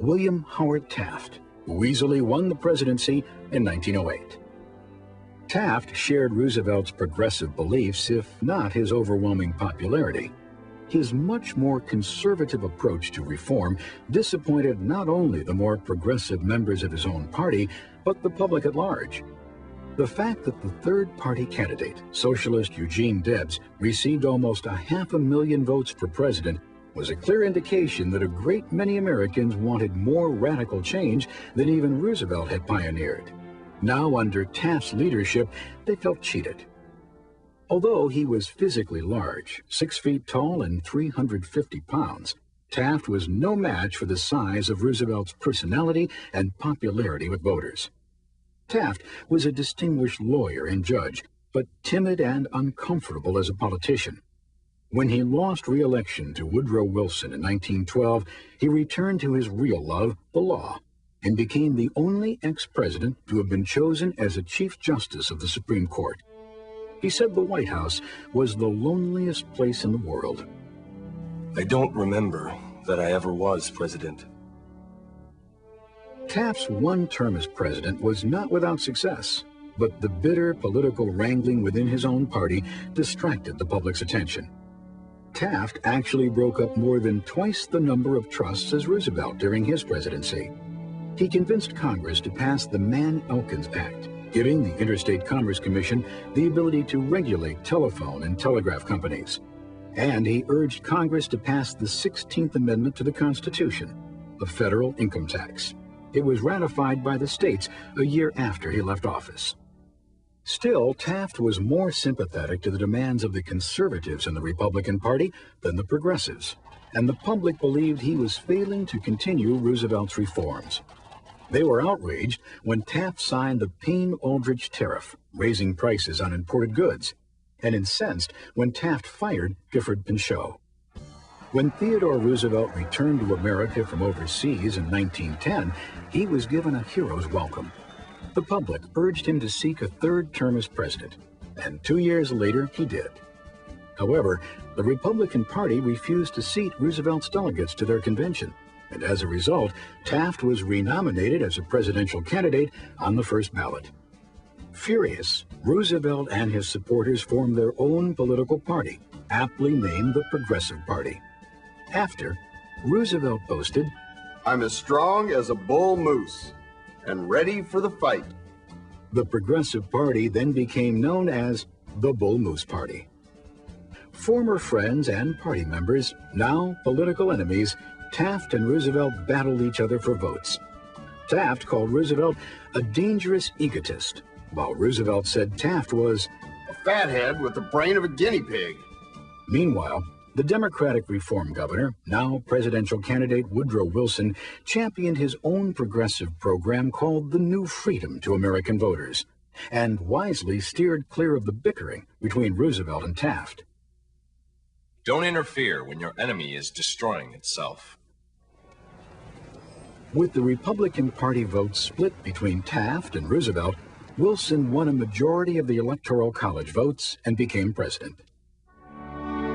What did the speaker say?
William Howard Taft, who easily won the presidency in 1908. Taft shared Roosevelt's progressive beliefs, if not his overwhelming popularity. His much more conservative approach to reform disappointed not only the more progressive members of his own party, but the public at large. The fact that the third-party candidate, socialist Eugene Debs, received almost 500,000 votes for president was a clear indication that a great many Americans wanted more radical change than even Roosevelt had pioneered. Now, under Taft's leadership, they felt cheated. Although he was physically large, 6 feet tall and 350 pounds, Taft was no match for the size of Roosevelt's personality and popularity with voters. Taft was a distinguished lawyer and judge, but timid and uncomfortable as a politician. When he lost re-election to Woodrow Wilson in 1912, he returned to his real love, the law, and became the only ex-president to have been chosen as a Chief Justice of the Supreme Court. He said the White House was the loneliest place in the world. I don't remember that I ever was president. Taft's one term as president was not without success, but the bitter political wrangling within his own party distracted the public's attention. Taft actually broke up more than twice the number of trusts as Roosevelt during his presidency. He convinced Congress to pass the Mann-Elkins Act, giving the Interstate Commerce Commission the ability to regulate telephone and telegraph companies. And he urged Congress to pass the 16th Amendment to the Constitution, a federal income tax. It was ratified by the states a year after he left office. Still, Taft was more sympathetic to the demands of the conservatives in the Republican Party than the progressives, and the public believed he was failing to continue Roosevelt's reforms. They were outraged when Taft signed the Payne-Aldrich tariff, raising prices on imported goods, and incensed when Taft fired Gifford Pinchot. When Theodore Roosevelt returned to America from overseas in 1910, he was given a hero's welcome. The public urged him to seek a third term as president, and 2 years later he did. However, the Republican Party refused to seat Roosevelt's delegates to their convention, and as a result, Taft was renominated as a presidential candidate on the first ballot. Furious, Roosevelt and his supporters formed their own political party, aptly named the Progressive Party. After, Roosevelt boasted, "I'm as strong as a bull moose and ready for the fight." The Progressive Party then became known as the Bull Moose Party. Former friends and party members, now political enemies, Taft and Roosevelt battled each other for votes. Taft called Roosevelt a dangerous egotist, while Roosevelt said Taft was "a fathead with the brain of a guinea pig." Meanwhile, the Democratic reform governor, now presidential candidate Woodrow Wilson, championed his own progressive program called the New Freedom to American voters, and wisely steered clear of the bickering between Roosevelt and Taft. Don't interfere when your enemy is destroying itself. With the Republican Party votes split between Taft and Roosevelt, Wilson won a majority of the Electoral College votes and became president.